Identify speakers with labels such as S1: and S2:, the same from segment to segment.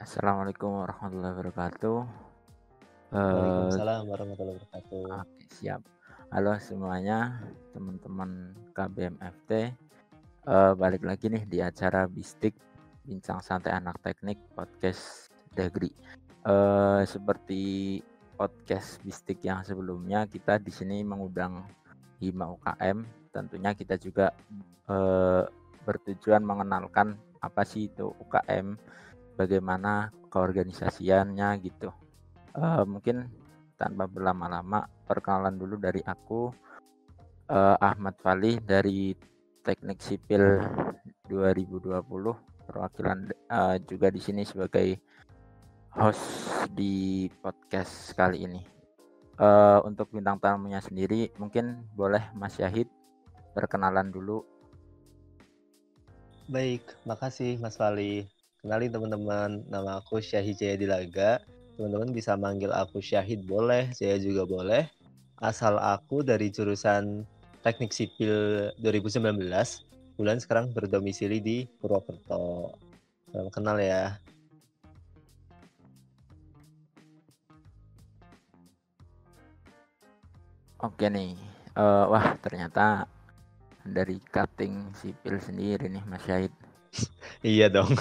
S1: Assalamualaikum warahmatullahi wabarakatuh. Eh,
S2: Waalaikumsalam warahmatullahi wabarakatuh.
S1: oke, siap. Halo semuanya, teman-teman KBMFT. Balik lagi nih di acara Bistik, Bincang Santai Anak Teknik Podcast Dagri. Seperti podcast Bistik yang sebelumnya, kita di sini mengundang Hima UKM. Tentunya kita juga bertujuan mengenalkan apa sih itu UKM, bagaimana keorganisasiannya gitu. Mungkin tanpa berlama-lama, perkenalan dulu dari aku, Ahmad Fali dari Teknik Sipil 2020, perwakilan juga di sini sebagai host di podcast kali ini. Untuk bintang tamunya sendiri, mungkin boleh Mas Syahid perkenalan dulu.
S2: Baik, makasih Mas Fali. Kenalin teman-teman, nama aku Syahid Jayadilaga. Teman-teman bisa manggil aku Syahid boleh, Jaya juga boleh. Asal aku dari jurusan Teknik Sipil 2019, bulan sekarang berdomisili di Purwokerto. Salam kenal ya.
S1: Oke nih, wah ternyata dari cutting sipil sendiri nih Mas Syahid.
S2: Iya dong.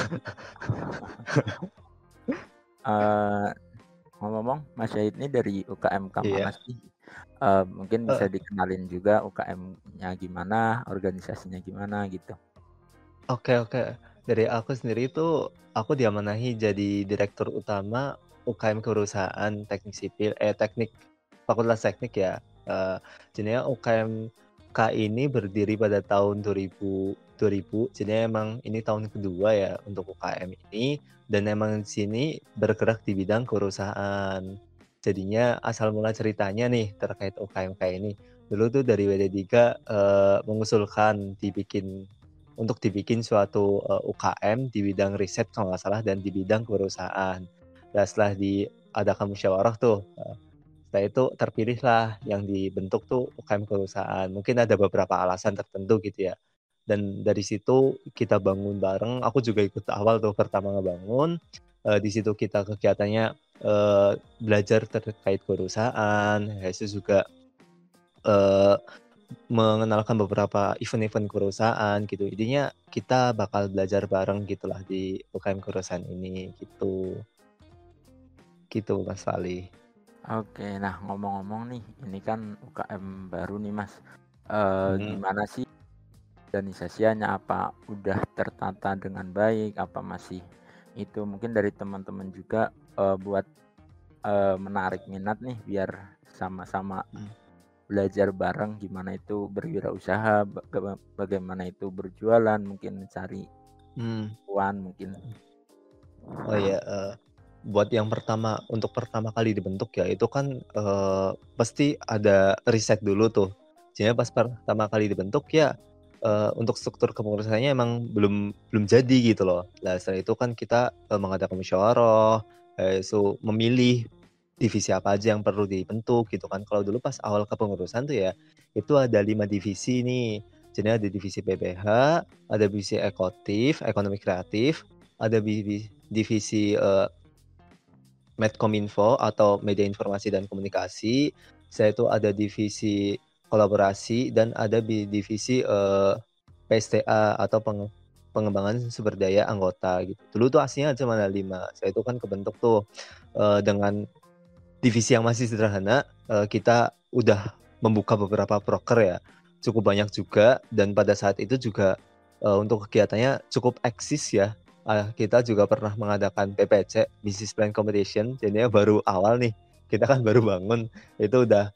S1: Eh, Ngomong-ngomong, Mas Syahid ini dari UKM mana
S2: Iya.
S1: sih? Mungkin bisa
S2: Eh,
S1: dikenalin juga UKM-nya gimana, organisasinya gimana gitu.
S2: Oke. Dari aku sendiri itu aku diamanahi jadi direktur utama UKM Kewirausahaan Teknik Sipil, Teknik Fakultas Teknik ya. Jadinya UKMK ini berdiri pada tahun 2000. Jadi emang ini tahun kedua ya untuk UKM ini, dan emang di sini bergerak di bidang kewirausahaan. Jadinya asal mula ceritanya nih terkait UKMK ini. Dulu tuh dari WD3 mengusulkan dibikin suatu UKM di bidang riset kalau nggak salah dan di bidang kewirausahaan. Nah, setelah diadakan musyawarah tuh, setelah itu terpilihlah yang dibentuk tuh UKM kewirausahaan. Mungkin ada beberapa alasan tertentu gitu ya. Dan dari situ kita bangun bareng. Aku juga ikut awal tuh pertama ngebangun. Di situ kita kegiatannya belajar terkait kewirausahaan. Habis itu juga eh, mengenalkan beberapa event-event kewirausahaan gitu. Intinya kita bakal belajar bareng gitulah di UKM kewirausahaan ini gitu. Gitu Mas Fali.
S1: Oke, nah ngomong-ngomong nih, ini kan UKM baru nih Mas.
S2: Mhm.
S1: Gimana sih organisasinya? Apa udah tertata dengan baik? Apa masih itu mungkin dari teman-teman juga buat menarik minat nih biar sama-sama
S2: Mhm.
S1: belajar bareng gimana itu berwirausaha, bagaimana itu berjualan, mungkin mencari
S2: Mmm.
S1: cuan mungkin.
S2: Oh iya, buat yang untuk pertama kali dibentuk ya, itu kan, pasti ada riset dulu tuh. Jadi pas pertama kali dibentuk ya, untuk struktur kepengurusannya emang belum belum jadi gitu loh. Nah setelah itu kan kita, mengadakan musyawarah, itu memilih divisi apa aja yang perlu dibentuk gitu kan. Kalau dulu pas awal kepengurusan tuh ya, itu ada 5 divisi nih. Jadi ada divisi PPH, ada divisi ekotif, ekonomi kreatif, ada divisi, Medkominfo atau Media Informasi dan Komunikasi, saya itu ada divisi kolaborasi dan ada divisi, PSTA atau pengembangan sumber daya anggota gitu. Dulu tuh aslinya cuma ada 5, saya itu kan kebentuk tuh, dengan divisi yang masih sederhana, kita udah membuka beberapa proker ya, cukup banyak juga dan pada saat itu juga, untuk kegiatannya cukup eksis ya. Kita juga pernah mengadakan BPC, Business Plan Competition, jadinya baru awal nih, kita kan baru bangun, itu udah,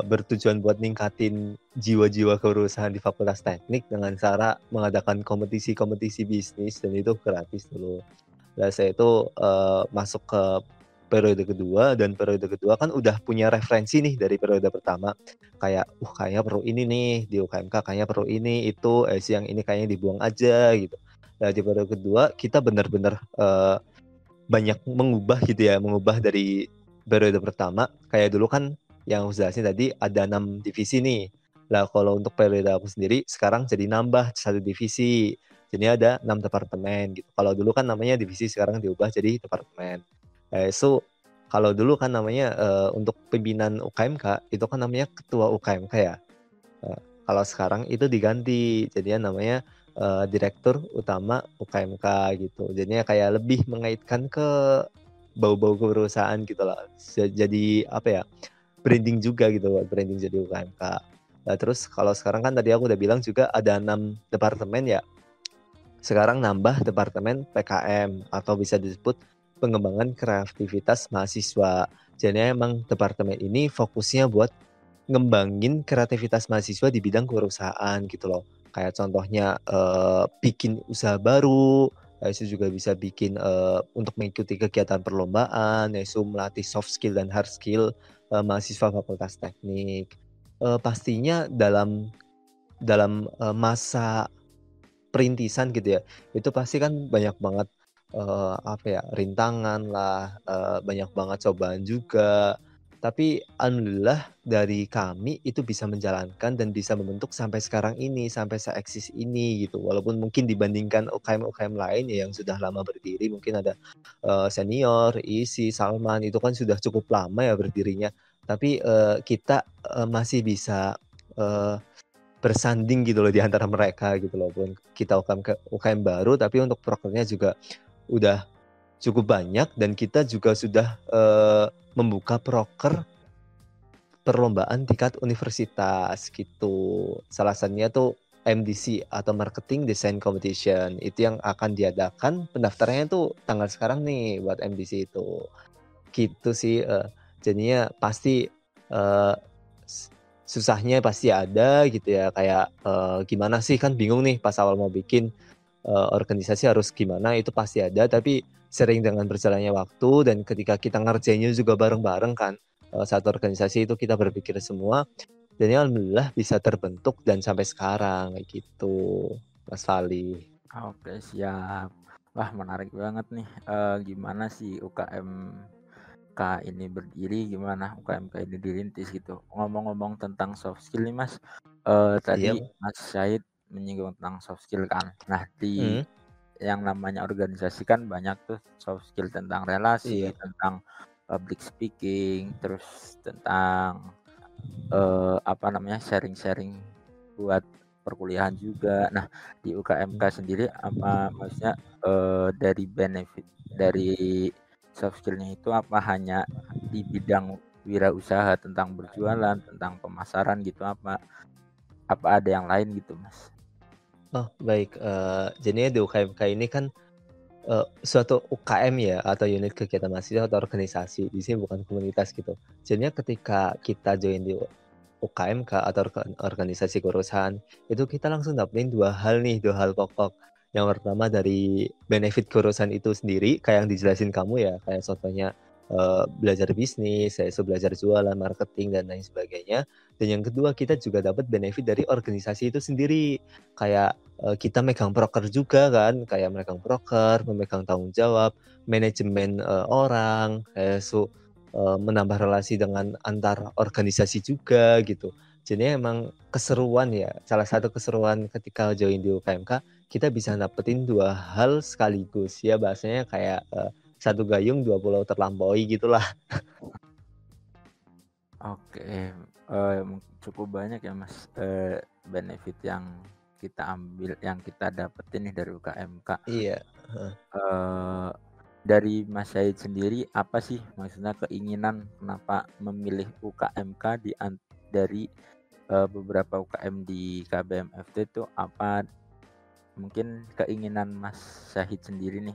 S2: bertujuan buat ningkatin jiwa-jiwa kewirausahaan di Fakultas Teknik dengan cara mengadakan kompetisi-kompetisi bisnis dan itu gratis dulu. Nah, saya itu, masuk ke periode kedua dan periode kedua kan udah punya referensi nih dari periode pertama, kayak, kayaknya perlu ini nih di UKMK, kayaknya perlu ini, itu, yang ini kayaknya dibuang aja," gitu. Nah, di periode kedua kita benar-benar, banyak mengubah gitu ya, mengubah dari periode pertama, kayak dulu kan yang aku jelasin tadi ada 6 divisi nih. Nah, kalau untuk periode aku sendiri sekarang jadi nambah 1 divisi. Jadi ada 6 departemen gitu. Kalau dulu kan namanya divisi, sekarang diubah jadi departemen. So kalau dulu kan namanya untuk pimpinan UKMK itu kan namanya ketua UKMK ya. Kalau sekarang itu diganti, jadinya namanya direktur utama UKMK gitu. Jadinya kayak lebih mengaitkan ke bau-bau perusahaan gitu lah. Jadi apa ya? Branding juga gitu buat branding jadi UKMK. Nah, terus kalau sekarang kan tadi aku udah bilang juga ada 6 departemen ya. Sekarang nambah departemen PKM atau bisa disebut pengembangan kreativitas mahasiswa. Jadi emang departemen ini fokusnya buat ngembangin kreativitas mahasiswa di bidang kewirausahaan gitu loh. Kayak contohnya bikin usaha baru, itu juga bisa bikin untuk mengikuti kegiatan perlombaan, yaitu melatih soft skill dan hard skill mahasiswa Fakultas Teknik. Pastinya dalam masa perintisan gitu ya, itu pasti kan banyak banget apa ya, rintangan lah, banyak banget cobaan juga. Tapi alhamdulillah dari kami itu bisa menjalankan dan bisa membentuk sampai sekarang ini, sampai seeksis ini gitu. Walaupun mungkin dibandingkan UKM-UKM lain ya yang sudah lama berdiri, mungkin ada senior, Isi, Salman, itu kan sudah cukup lama ya berdirinya. Tapi kita masih bisa bersanding gitu loh di antara mereka gitu loh. Walaupun kita UKM baru, tapi untuk prokernya juga udah cukup banyak dan kita juga sudah membuka proker perlombaan tingkat universitas gitu. Salah satunya tuh MDC atau Marketing Design Competition. Itu yang akan diadakan, pendaftarannya tuh tanggal sekarang nih buat MDC itu. Gitu sih, jadinya pasti eh, susahnya pasti ada gitu ya, kayak gimana sih, kan bingung nih pas awal mau bikin organisasi harus gimana, itu pasti ada. Tapi sering dengan berjalannya waktu dan ketika kita ngerjainnya juga bareng-bareng kan, satu organisasi itu kita berpikir semua, dan ya alhamdulillah bisa terbentuk dan sampai sekarang kayak gitu, Mas Fali.
S1: Oke, siap. Wah, menarik banget nih. Gimana sih UKMK ini berdiri, gimana UKMK ini dirintis gitu. Ngomong-ngomong tentang soft skill nih Mas,
S2: Iya,
S1: tadi Mas Syahid menyinggung tentang soft skill kan. Nah, di
S2: mhm,
S1: yang namanya organisasi kan banyak tuh soft skill tentang relasi,
S2: iya,
S1: tentang public speaking, terus tentang apa namanya, sharing-sharing buat perkuliahan juga. Nah, di UKMK
S2: mhm,
S1: sendiri apa maksudnya, dari benefit dari soft skill-nya itu apa hanya di bidang wirausaha tentang berjualan, tentang pemasaran gitu, apa apa ada yang lain gitu, Mas?
S2: oh baik, jadinya di UKMK ini kan suatu UKM ya atau unit kegiatan mahasiswa atau organisasi, di sini bukan komunitas gitu. Jadinya ketika kita join di UKMK atau organisasi kewirausahaan, itu kita langsung dapetin 2 hal nih, 2 hal pokok. Yang pertama dari benefit kewirausahaan itu sendiri, kayak yang dijelasin kamu ya, kayak contohnya, belajar bisnis, yaitu belajar jualan, marketing, dan lain sebagainya. Dan yang kedua, kita juga dapat benefit dari organisasi itu sendiri. Kayak, kita megang proker juga kan, kayak megang proker, memegang tanggung jawab, manajemen, orang, menambah relasi dengan antar organisasi juga gitu. Jadi emang keseruan ya, salah satu keseruan ketika join di UKMK, kita bisa dapetin 2 hal sekaligus, ya bahasanya kayak, 1 gayung 2 pulau terlampaui gitulah.
S1: Oke, cukup banyak ya Mas, benefit yang kita ambil, yang kita dapetin nih dari UKMK.
S2: Iya, heeh.
S1: Eee, dari Mas Syahid sendiri apa sih maksudnya keinginan kenapa memilih UKMK dari, beberapa UKM di KBMFT itu apa? Mungkin keinginan Mas Syahid sendiri nih,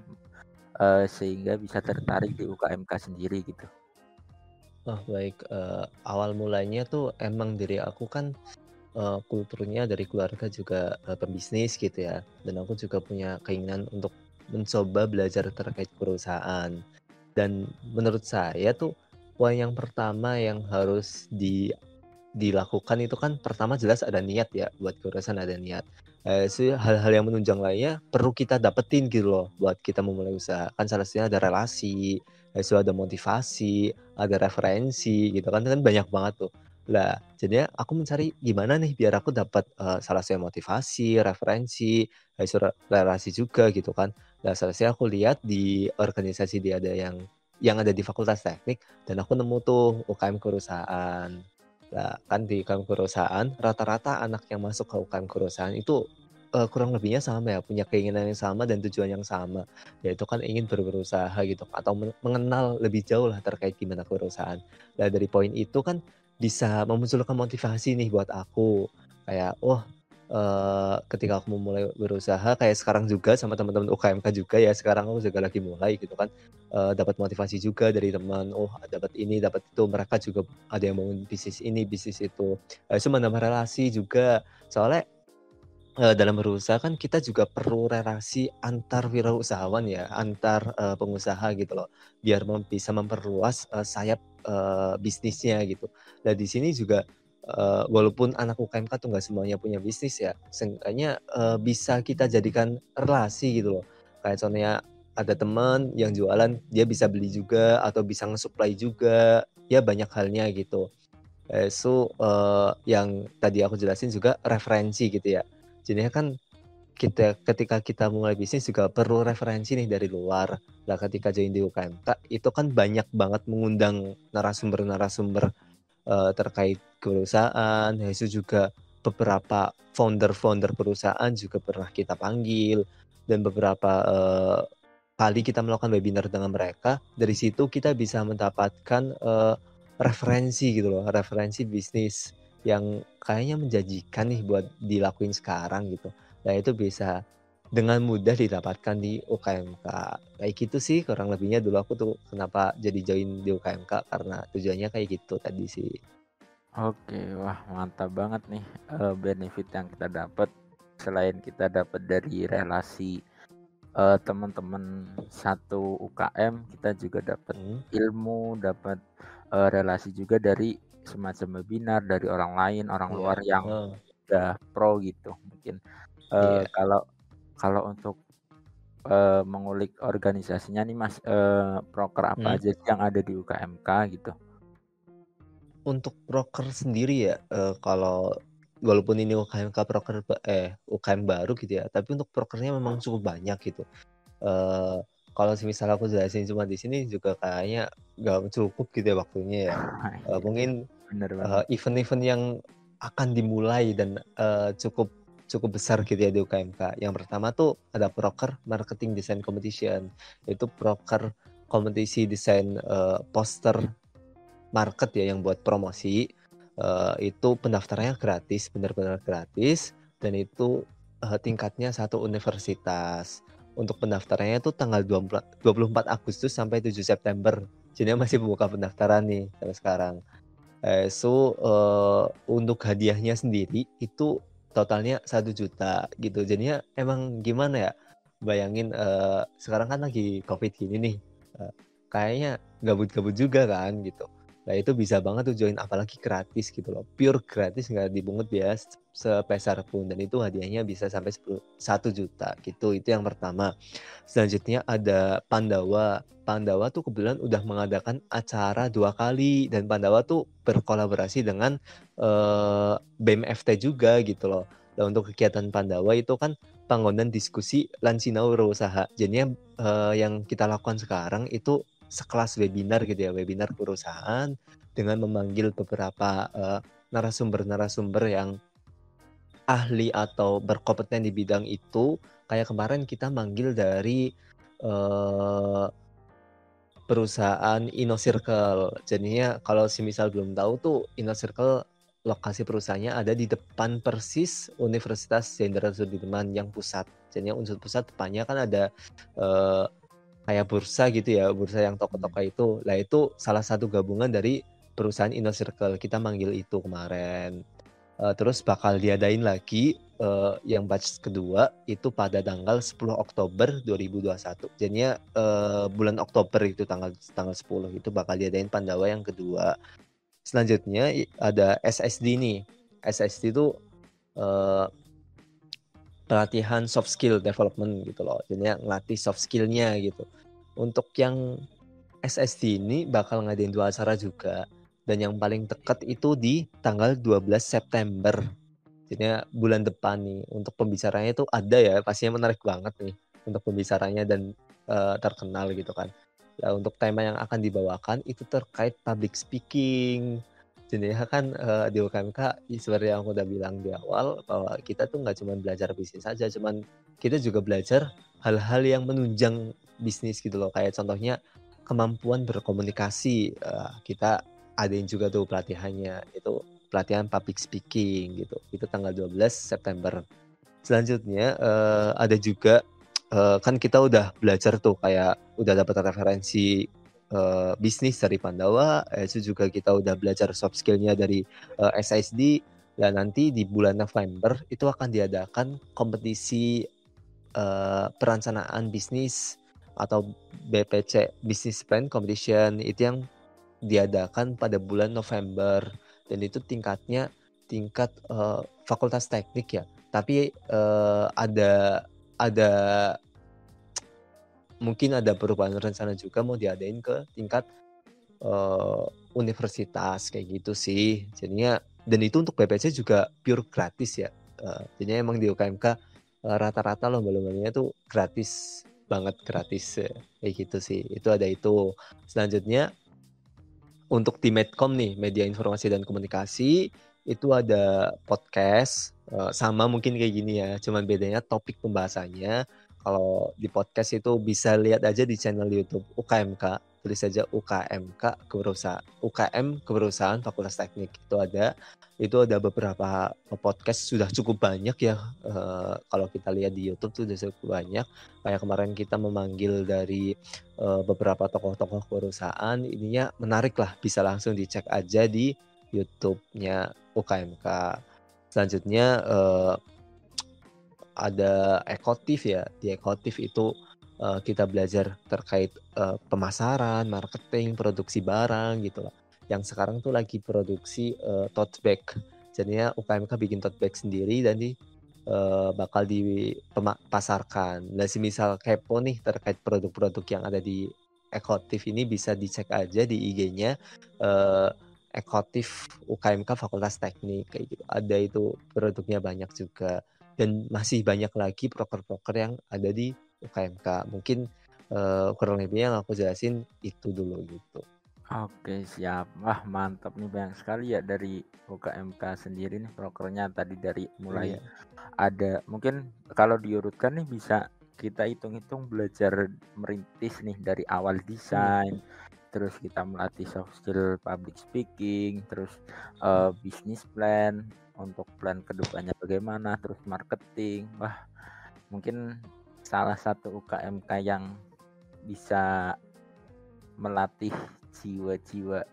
S1: sehingga bisa tertarik di UKMK sendiri gitu.
S2: Oh baik, awal mulanya tuh emang dari aku kan, kulturnya dari keluarga juga, pebisnis gitu ya, dan aku juga punya keinginan untuk mencoba belajar terkait perusahaan. Dan menurut saya tuh, poin yang pertama yang harus dilakukan itu kan pertama jelas ada niat ya, buat kewirausahaan ada niat. Hal-hal yang menunjang lainnya perlu kita dapetin gitu loh, buat kita memulai usaha. Kan salah satunya ada relasi, ada motivasi, ada referensi gitu kan, kan banyak banget tuh. Lah, jadinya aku mencari gimana nih biar aku dapat, salah satu motivasi, referensi, relasi juga gitu kan. Nah, selesai aku lihat di organisasi dia ada yang ada di Fakultas Teknik dan aku nemu tuh UKM Kewirausahaan. Lah, kan di UKM Kewirausahaan rata-rata anak yang masuk ke UKM Kewirausahaan itu, kurang lebihnya sama ya, punya keinginan yang sama dan tujuan yang sama, yaitu kan ingin berwirausaha gitu atau mengenal lebih jauh lah terkait gimana kewirausahaan. Nah, dari poin itu kan bisa memunculkan motivasi nih buat aku, kayak, oh, ketika aku memulai berusaha kayak sekarang juga sama teman-teman UKMK juga ya, sekarang aku juga lagi mulai gitu kan, dapat motivasi juga dari teman, oh dapat ini, dapat itu, mereka juga ada yang bangun bisnis ini, bisnis itu, itu menambah relasi juga. Soalnya dalam berusaha kan kita juga perlu relasi antar wirausahawan ya, antar, pengusaha gitu loh, biar bisa memperluas, sayap, bisnisnya gitu. Nah di sini juga, walaupun anak UKMK tuh nggak semuanya punya bisnis ya, seenggaknya, bisa kita jadikan relasi gitu loh. Kayak contohnya ada teman yang jualan, dia bisa beli juga atau bisa nge-supply juga, ya banyak halnya gitu. Yang tadi aku jelasin juga referensi gitu ya. Jadinya kan ketika kita mulai bisnis juga perlu referensi nih dari luar. Lah ketika join di UKMK itu kan banyak banget mengundang narasumber-narasumber, terkait perusahaan, habis itu juga beberapa founder-founder perusahaan juga pernah kita panggil dan beberapa, kali kita melakukan webinar dengan mereka, dari situ kita bisa mendapatkan, referensi gitu loh, referensi bisnis yang kayaknya menjanjikan nih buat dilakuin sekarang gitu. Nah itu bisa dengan mudah didapatkan di UKMK. Kayak gitu sih kurang lebihnya dulu aku tuh kenapa jadi join di UKMK karena tujuannya kayak gitu tadi sih.
S1: Oke, wah mantap banget nih, benefit yang kita dapat. Selain kita dapat dari relasi, teman-teman satu UKM, kita juga dapat
S2: Mhm,
S1: ilmu, dapat, relasi juga dari semacam webinar dari orang lain, orang
S2: iya,
S1: luar yang
S2: heeh,
S1: udah pro gitu mungkin.
S2: iya,
S1: Kalau kalau untuk, mengulik organisasinya nih Mas, proker apa
S2: mhm.
S1: aja sih yang ada di UKMK gitu?
S2: Untuk proker sendiri ya, kalau walaupun ini UKMK proker UKM baru gitu ya, tapi untuk prokernya memang cukup banyak gitu. Eee, Kalau semisal aku jelasin cuma di sini juga kayaknya nggak cukup gitu ya waktunya ya.
S1: Iya,
S2: Mungkin,
S1: bener banget.
S2: event-event yang akan dimulai dan, cukup cukup besar gitu ya di UKMK. Yang pertama tuh ada proker marketing design competition, yaitu proker kompetisi desain, poster market ya yang buat promosi, itu pendaftarannya gratis, benar-benar gratis dan itu, tingkatnya satu universitas. Untuk pendaftarannya itu tanggal 24 Agustus sampai 7 September. Jadinya masih membuka pendaftaran nih sampai sekarang. Untuk hadiahnya sendiri itu totalnya 1 juta gitu. Jadinya emang gimana ya, bayangin, sekarang kan lagi Covid gini nih, eee, kayaknya gabut-gabut juga kan gitu. Nah itu bisa banget tuh join apalagi gratis gitu loh, pure gratis nggak dipungut biaya sepeser pun dan itu hadiahnya bisa sampai 1 juta gitu, itu yang pertama. Selanjutnya ada Pandawa. Pandawa tuh kebetulan udah mengadakan acara 2 kali dan Pandawa tuh berkolaborasi dengan, BEM FT juga gitu loh. Nah untuk kegiatan Pandawa itu kan panggonan diskusi Lansinau Wirausaha. Jadinya, yang kita lakukan sekarang itu sekelas webinar gitu ya, webinar perusahaan dengan memanggil beberapa, narasumber-narasumber yang ahli atau berkompeten di bidang itu. Kayak kemarin kita manggil dari, eee, perusahaan InnoCircle. Jadinya kalau semisal belum tahu tuh InnoCircle lokasi perusahaannya ada di depan persis Universitas Jenderal Sudirman yang pusat. Jadinya unsur pusat depannya kan ada, eee, kayak bursa gitu ya, bursa yang
S1: Iya.
S2: toko-toko itu. Lah itu salah satu gabungan dari perusahaan InnoCircle, kita manggil itu kemarin. Terus bakal diadain lagi, yang batch kedua itu pada tanggal 10 Oktober 2021. Jadinya, bulan Oktober itu tanggal tanggal 10 itu bakal diadain Pandawa yang kedua. Selanjutnya ada SSD nih. SSD itu, eee, pelatihan soft skill development gitu loh. Jadinya ngelatih soft skill-nya gitu. Untuk yang SSD ini bakal ngadain 2 acara juga. Dan yang paling dekat itu di tanggal 12 September. Jadinya bulan depan nih. Untuk pembicaranya itu ada ya, pastinya menarik banget nih untuk pembicaranya dan terkenal gitu kan. Ya, untuk tema yang akan dibawakan itu terkait public speaking. Jadi kan di UKMK seperti yang aku udah bilang di awal bahwa kita tuh nggak cuma belajar bisnis saja, cuman kita juga belajar hal-hal yang menunjang bisnis gitu loh. Kayak contohnya kemampuan berkomunikasi. Kita adain juga tuh pelatihannya, itu pelatihan public speaking gitu. Itu tanggal 12 September. Selanjutnya ada juga kan kita udah belajar tuh kayak udah dapat referensi bisnis dari Pandawa, itu juga kita udah belajar soft skill-nya dari SISD. Dan nanti di bulan November itu akan diadakan kompetisi perencanaan bisnis atau BPC Business Plan Competition, itu yang diadakan pada bulan November. Dan itu tingkat fakultas teknik ya, tapi ada mungkin ada perubahan rencana juga mau diadain ke tingkat universitas kayak gitu sih. Jadinya dan itu untuk BPC juga pure gratis ya. Jadinya emang di UKMK rata-rata lomba-lombanya tuh gratis banget, gratis kayak gitu sih. Itu ada itu. Selanjutnya untuk di Medcom nih, media informasi dan komunikasi, itu ada podcast sama mungkin kayak gini ya, cuman bedanya topik pembahasannya. Kalau di podcast itu bisa lihat aja di channel YouTube UKMK, tulis saja UKMK UKM Keperusahaan Fakultas Teknik, itu ada beberapa podcast sudah cukup banyak ya. Kalau kita lihat di YouTube tuh sudah cukup banyak. Kayak kemarin kita memanggil dari beberapa tokoh-tokoh perusahaan, ininya menarik lah, bisa langsung dicek aja di YouTube-nya UKMK. Selanjutnya ada Ekotif ya. Di Ekotif itu kita belajar terkait pemasaran, marketing, produksi barang gitu lah. Yang sekarang tuh lagi produksi tote bag. Jadinya UKMK bikin tote bag sendiri dan bakal dipasarkan. Nah, misal kepo nih terkait produk-produk yang ada di Ekotif ini, bisa dicek aja di IG-nya Ekotif UKMK Fakultas Teknik kayak gitu. Ada itu produknya banyak juga. Dan masih banyak lagi proker-proker yang ada di UKMK. Mungkin kurang lebihnya yang aku jelasin itu dulu gitu.
S1: Oke, siap. Wah, mantap nih, banyak sekali ya dari UKMK sendiri nih prokernya. Tadi dari mulai
S2: Iya.
S1: ada, mungkin kalau diurutkan nih bisa kita hitung-hitung belajar merintis nih dari awal desain, terus kita melatih soft skill public speaking, terus bisnis plan untuk plan kedepannya bagaimana, terus marketing. Wah, mungkin salah satu UKMK yang bisa melatih jiwa-jiwa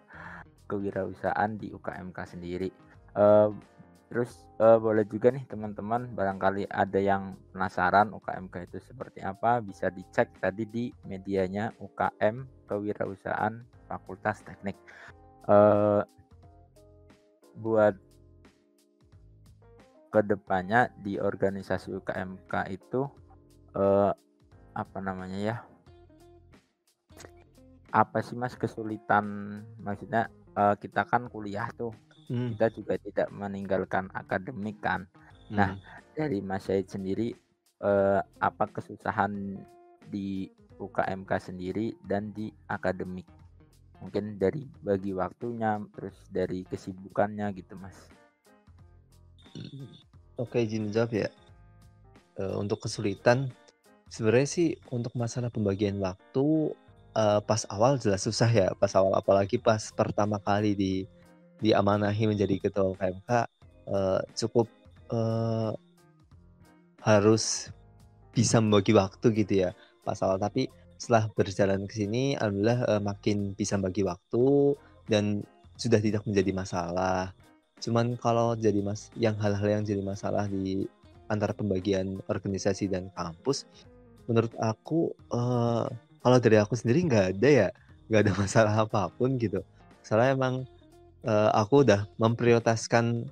S1: kewirausahaan di UKMK sendiri. Terus boleh juga nih teman-teman, barangkali ada yang penasaran UKMK itu seperti apa, bisa dicek tadi di medianya UKM Kewirausahaan Fakultas Teknik. Buat kedepannya di organisasi UKMK itu apa namanya ya? Apa sih Mas kesulitan? Maksudnya kita kan kuliah tuh, kita juga tidak meninggalkan akademik kan. Nah, dari Mas Syahid sendiri apa kesusahan di UKMK sendiri dan di akademik? Mungkin dari bagi waktunya, terus dari kesibukannya gitu Mas.
S2: Oke, izin jawab ya. Untuk kesulitan, sebenarnya sih untuk masalah pembagian waktu pas awal jelas susah ya. Pas awal, apalagi pas pertama kali diamanahi menjadi ketua UKMK, cukup harus bisa membagi waktu gitu ya pas awal. Tapi setelah berjalan ke sini, alhamdulillah makin bisa bagi waktu dan sudah tidak menjadi masalah. Cuman kalau hal-hal yang jadi masalah di antara pembagian organisasi dan kampus, menurut aku kalau dari aku sendiri nggak ada masalah apapun gitu. Soalnya emang aku udah memprioritaskan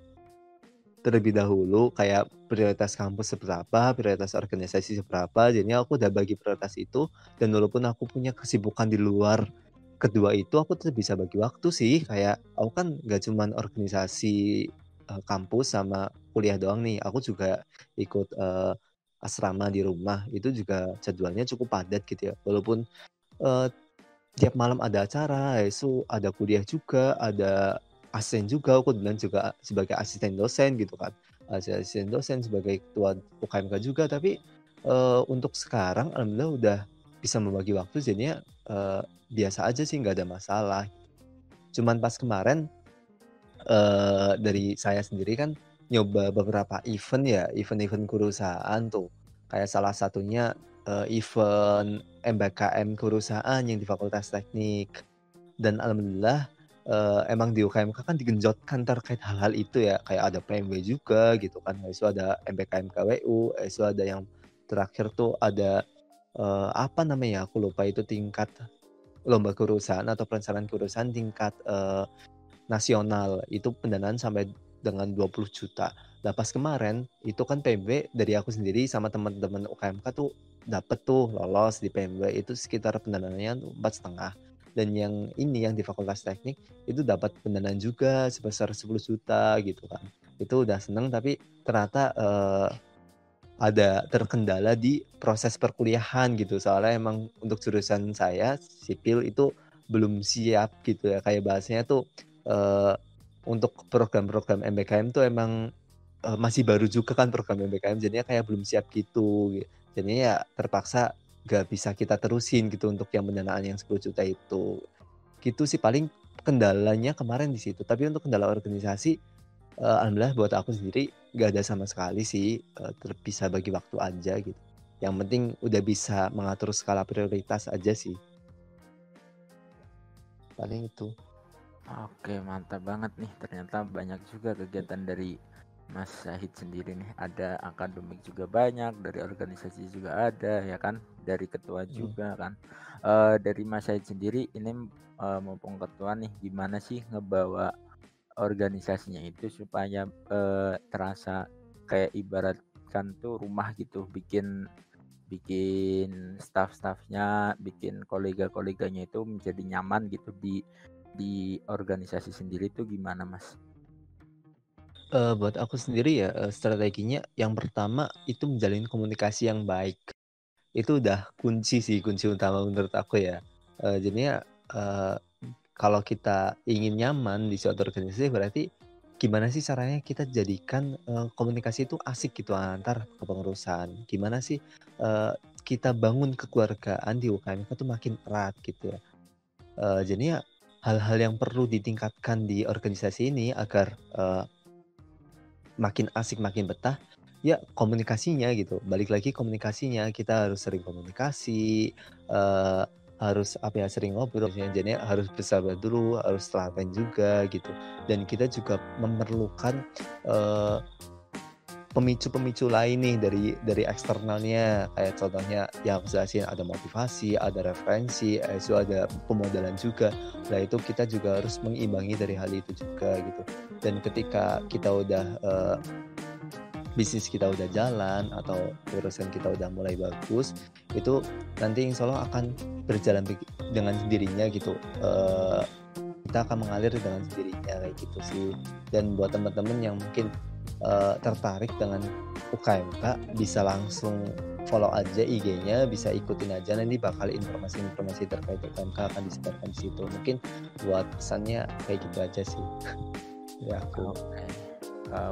S2: terlebih dahulu kayak prioritas kampus seberapa, prioritas organisasi seberapa. Jadinya aku udah bagi prioritas itu, dan walaupun aku punya kesibukan di luar kedua itu aku tuh bisa bagi waktu sih, kayak aku kan nggak cuman organisasi, kampus sama kuliah doang nih, aku juga ikut, asrama di rumah, itu juga jadwalnya cukup padat gitu ya. Walaupun, eee, tiap malam ada acara, itu ada kuliah juga, ada asisten juga, aku bilang juga sebagai asisten dosen gitu kan. Asisten dosen sebagai ketua UKMK juga, tapi, untuk sekarang alhamdulillah udah bisa membagi waktu jadinya, biasa aja sih, nggak ada masalah. Cuman pas kemarin, dari saya sendiri kan nyoba beberapa event ya, event-event kerusahaan tuh. Kayak salah satunya, event MBKM kerusahaan yang di Fakultas Teknik. Dan alhamdulillah, emang di UKMK kan digenjotkan terkait hal-hal itu ya, kayak ada PMW juga gitu kan, habis itu ada MBKM KWU, habis itu ada yang terakhir tuh ada, apa namanya, aku lupa itu tingkat lomba kerusahaan atau perencanaan kerusahaan tingkat, nasional, itu pendanaan sampai dengan 20 juta. Nah pas kemarin, itu kan PMW dari aku sendiri sama teman-teman UKMK tuh dapet tuh lolos di PMW itu sekitar pendanaannya tuh 4,5. Dan yang ini yang di Fakultas Teknik itu dapat pendanaan juga sebesar 10 juta gitu kan. Itu udah seneng tapi ternyata, ada terkendala di proses perkuliahan gitu, soalnya emang untuk jurusan saya sipil itu belum siap gitu ya, kayak bahasanya tuh, eee, untuk program-program MBKM tuh emang, masih baru juga kan program MBKM, jadinya kayak belum siap gitu, jadinya ya terpaksa nggak bisa kita terusin gitu untuk yang pendanaan yang 10 juta itu. Gitu sih paling kendalanya kemarin di situ, tapi untuk kendala organisasi, alhamdulillah buat aku sendiri nggak ada sama sekali sih, bisa bagi waktu aja gitu. Yang penting udah bisa mengatur skala prioritas aja sih, paling itu.
S1: Oke, mantap banget nih. Ternyata banyak juga kegiatan dari Mas Syahid sendiri nih. Ada akademik juga banyak, dari organisasi juga ada, ya kan? Dari ketua
S2: Mhm.
S1: juga kan. Dari Mas Syahid sendiri ini mumpung ketua nih, gimana sih ngebawa organisasinya itu supaya terasa kayak ibaratkan tuh rumah gitu, bikin bikin staff-staffnya, bikin kolega-koleganya itu menjadi nyaman gitu di organisasi sendiri tuh gimana, Mas?
S2: Buat aku sendiri ya, strateginya yang pertama itu menjalin komunikasi yang baik. Itu udah kunci sih, kunci utama menurut aku ya. Jadinya, eee, kalau kita ingin nyaman di suatu organisasi berarti gimana sih caranya kita jadikan, komunikasi itu asik gitu antar kepengurusan. Gimana sih, kita bangun kekeluargaan di UKMK tuh makin erat gitu ya. Jadinya hal-hal yang perlu ditingkatkan di organisasi ini agar, makin asik, makin betah, ya komunikasinya gitu. Balik lagi komunikasinya, kita harus sering komunikasi, harus apa ya, sering ngobrol, jadinya harus bersahabat dulu, harus telaten juga gitu. Dan kita juga memerlukan, eee, pemicu-pemicu lain nih dari eksternalnya, kayak contohnya yang aku jelasin ada motivasi, ada referensi, itu ada pemodalan juga. Nah itu kita juga harus mengimbangi dari hal itu juga gitu. Dan ketika kita udah, bisnis kita udah jalan atau urusan kita udah mulai bagus, itu nanti insya Allah akan berjalan dengan sendirinya gitu, kita akan mengalir dengan sendirinya kayak gitu sih. Dan buat teman-teman yang mungkin, tertarik dengan UKMK bisa langsung follow aja IG-nya, bisa ikutin aja nanti bakal informasi-informasi terkait UKMK akan disebarkan di situ. Mungkin buat pesannya kayak gitu aja sih dari aku.
S1: Oke,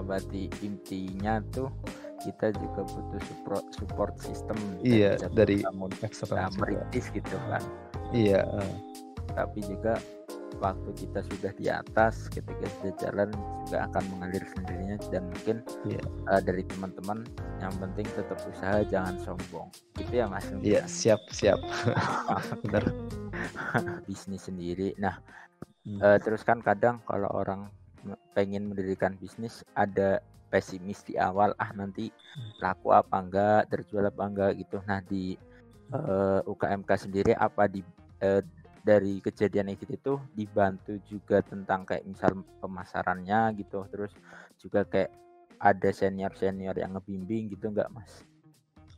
S1: berarti intinya tuh kita juga butuh support support system dari
S2: Iya,
S1: satu
S2: dari
S1: komunitas
S2: eksternal juga.
S1: merintis gitu kan.
S2: Iya,
S1: Tapi juga waktu kita sudah di atas, ketika sudah jalan juga akan mengalir sendirinya dan mungkin
S2: iya.
S1: dari teman-teman yang penting tetap usaha jangan sombong. Gitu ya Mas mungkin
S2: Iya,
S1: Mas?
S2: siap siap.
S1: Oke,
S2: Bener.
S1: bisnis sendiri. Nah,
S2: Mmm,
S1: terus kan kadang kalau orang pengen mendirikan bisnis ada pesimis di awal, ah nanti laku apa enggak, terjual apa enggak gitu. Nah di UKMK sendiri apa eee, dari kejadian itu tuh dibantu juga tentang kayak misal pemasarannya gitu, terus juga kayak ada senior-senior yang ngebimbing gitu enggak, Mas?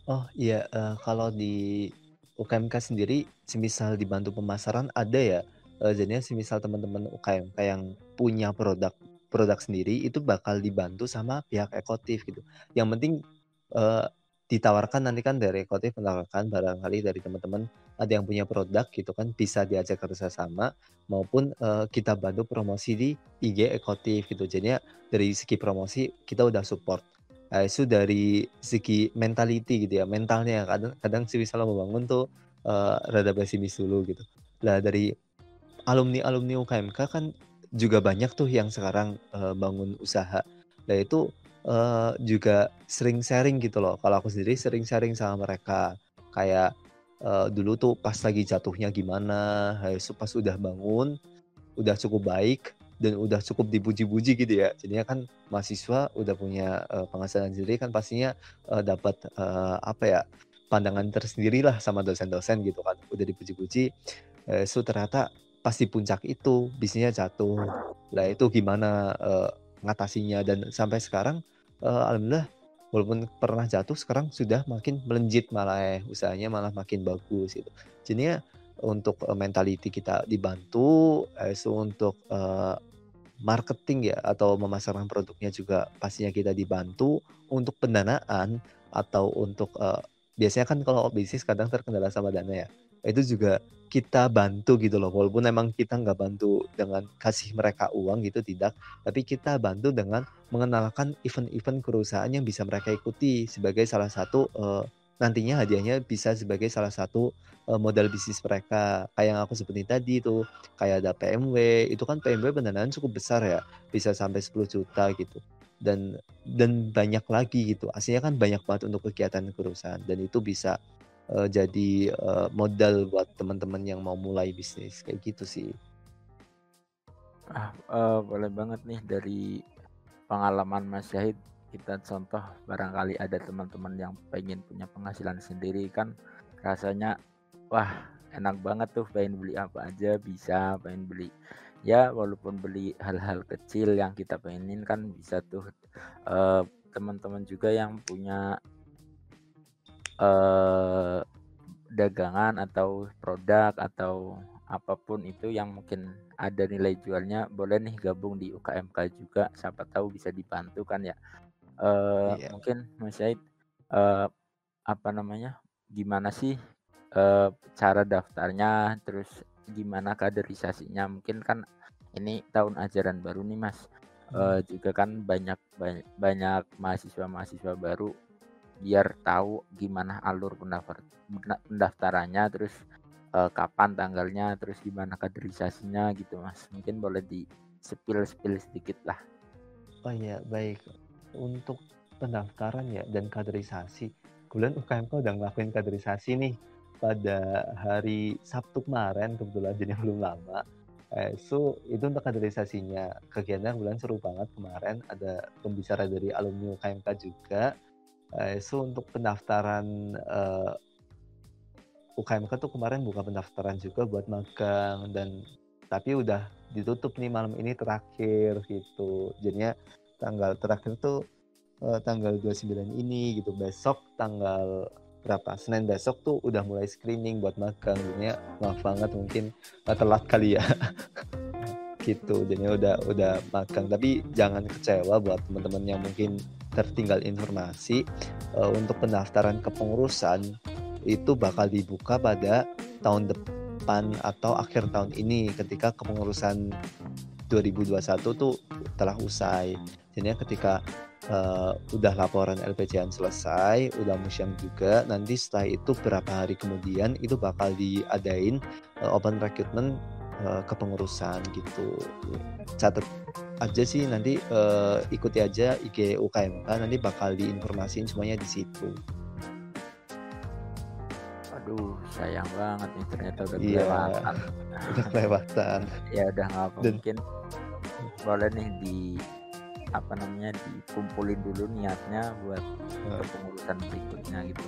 S2: oh iya, kalau di UKMK sendiri semisal dibantu pemasaran ada ya, jadinya semisal teman-teman UKMK yang punya produk sendiri itu bakal dibantu sama pihak ekotif gitu. Yang penting, eee, ditawarkan nanti kan dari ekotif menawarkan barangkali dari teman-teman ada yang punya produk gitu kan bisa diajak kerja sama maupun, kita bantu promosi di IG ekotif gitu. Jadinya dari segi promosi kita udah support. Itu dari segi mentality gitu ya, mentalnya kadang kadang semisal membangun tuh, rada pesimis dulu gitu. Lah dari alumni-alumni UKMK kan juga banyak tuh yang sekarang, bangun usaha. Nah itu, juga sering sharing gitu loh. Kalau aku sendiri sering sharing sama mereka. Kayak, dulu tuh pas lagi jatuhnya gimana, habis itu pas udah bangun, udah cukup baik, dan udah cukup dipuji-puji gitu ya. Jadinya kan mahasiswa udah punya, penghasilan sendiri kan pastinya, dapat, apa ya, pandangan tersendirilah sama dosen-dosen gitu kan. Udah dipuji-puji, ternyata pas di puncak itu bisnisnya jatuh. Lah itu gimana, ngatasinya dan sampai sekarang, alhamdulillah walaupun pernah jatuh sekarang sudah makin melejit malah usahanya malah makin bagus gitu. Jadinya untuk, mentality kita dibantu, untuk, marketing ya atau memasarkan produknya juga pastinya kita dibantu, untuk pendanaan atau untuk, biasanya kan kalau bisnis kadang terkendala sama dana ya, itu juga kita bantu gitu loh walaupun emang kita nggak bantu dengan kasih mereka uang gitu tidak, tapi kita bantu dengan mengenalkan event-event perusahaan yang bisa mereka ikuti sebagai salah satu, nantinya hadiahnya bisa sebagai salah satu, modal bisnis mereka. Kayak yang aku sebutin tadi tuh, kayak ada PMW, itu kan PMW pendanaan cukup besar ya, bisa sampai 10 juta gitu. Dan banyak lagi gitu, aslinya kan banyak banget untuk kegiatan perusahaan dan itu bisa, jadi, modal buat teman-teman yang mau mulai bisnis, kayak gitu sih.
S1: Boleh banget nih dari pengalaman Mas Syahid, kita contoh barangkali ada teman-teman yang pengen punya penghasilan sendiri kan rasanya, wah enak banget tuh pengen beli apa aja bisa, pengen beli ya walaupun beli hal-hal kecil yang kita pengenin kan bisa tuh. Teman-teman juga yang punya, eee, dagangan atau produk atau apapun itu yang mungkin ada nilai jualnya boleh nih gabung di UKMK juga, siapa tahu bisa dibantu kan ya.
S2: Iya.
S1: Mungkin Mas Said, apa namanya, gimana sih, cara daftarnya, terus gimana kaderisasinya? Mungkin kan ini tahun ajaran baru nih Mas,
S2: Mmm.
S1: juga kan banyak mahasiswa-mahasiswa baru, biar tahu gimana alur pendaftarannya, terus, kapan tanggalnya, terus gimana kaderisasinya gitu Mas. Mungkin boleh di-spill-spill sedikit lah.
S2: Oh iya, baik. Untuk pendaftaran ya dan kaderisasi, kebetulan UKMK udah ngelakuin kaderisasi nih pada hari Sabtu kemarin kebetulan, jadi belum lama. Itu untuk kaderisasinya. Kegiatannya kebetulan seru banget kemarin, ada pembicara dari alumni UKMK juga. Untuk pendaftaran, UKMK tuh kemarin buka pendaftaran juga buat magang dan tapi udah ditutup nih malam ini terakhir gitu. Jadinya tanggal terakhir tuh, tanggal 29 ini gitu. Besok tanggal berapa, Senin besok tuh udah mulai screening buat magang. Jadinya maaf banget mungkin, telat kali ya gitu. Jadinya udah magang, tapi jangan kecewa buat teman-teman yang mungkin tertinggal informasi, untuk pendaftaran kepengurusan itu bakal dibuka pada tahun depan atau akhir tahun ini ketika kepengurusan 2021 tuh telah usai. Jadinya ketika, udah laporan LPJN selesai, udah musyang juga, nanti setelah itu berapa hari kemudian itu bakal diadain, open recruitment, kepengurusan gitu. Catat aja sih nanti, ikuti aja IG UKMK nanti bakal diinformasiin semuanya di situ.
S1: Aduh, sayang banget nih ternyata udah
S2: Iya,
S1: kelewatan.
S2: udah kelewatan
S1: Ya udah nggak apa,
S2: dan
S1: mungkin boleh nih apa namanya, dikumpulin dulu niatnya buat
S2: heeh,
S1: kepengurusan berikutnya gitu.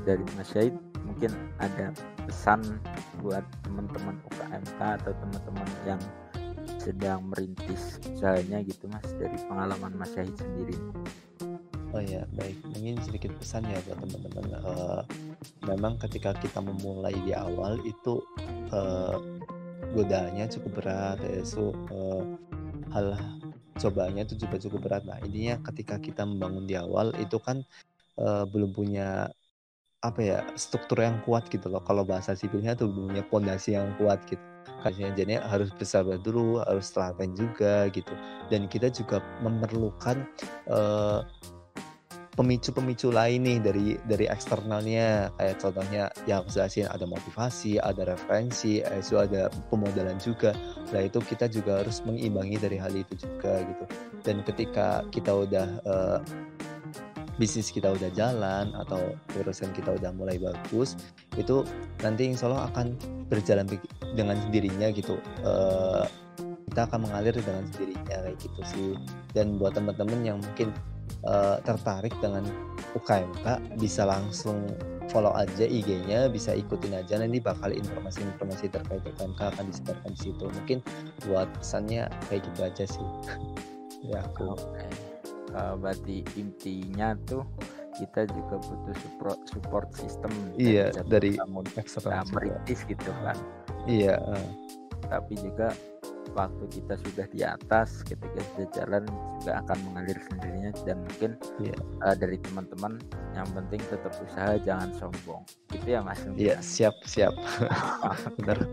S1: Dari Mas Syahid mungkin ada pesan buat teman-teman UKMK atau teman-teman yang sedang merintis usahanya gitu Mas, dari pengalaman Mas Syahid sendiri?
S2: oh ya baik, mungkin sedikit pesan ya buat teman-teman, memang ketika kita memulai di awal itu, eh, godaannya cukup berat, so hal cobanya itu juga cukup berat. Nah, intinya ketika kita membangun di awal itu kan belum punya apa ya, struktur yang kuat gitu loh. Kalau bahasa sipilnya tuh belum punya pondasi yang kuat gitu. Kayaknya jadinya harus bersabar dulu, harus telaten juga gitu. Dan kita juga memerlukan eh, pemicu-pemicu lain nih dari eksternalnya, kayak contohnya yang aku jelasin, ada motivasi, ada referensi, itu ada pemodalan juga. Nah itu kita juga harus mengimbangi dari hal itu juga gitu. Dan ketika kita udah bisnis kita udah jalan atau urusan kita udah mulai bagus, itu nanti insya Allah akan berjalan dengan sendirinya gitu. Kita akan mengalir dengan sendirinya kayak gitu sih. Dan buat teman-teman yang mungkin tertarik dengan UKMK, bisa langsung follow aja IG-nya, bisa ikutin aja, nanti bakal informasi-informasi terkait UKMK akan disebarkan di situ. Mungkin buat pesannya kayak gitu aja sih. Ya aku.
S1: Oke. Berarti intinya tuh kita juga butuh support system
S2: Iya, dari
S1: bangun
S2: eksternal juga.
S1: merintis gitu kan.
S2: Iya.
S1: Tapi juga waktu kita sudah di atas, ketika sudah jalan juga akan mengalir sendirinya. Dan mungkin dari teman-teman yang penting tetap usaha, jangan sombong gitu ya Mas.
S2: Iya, siap. Benar.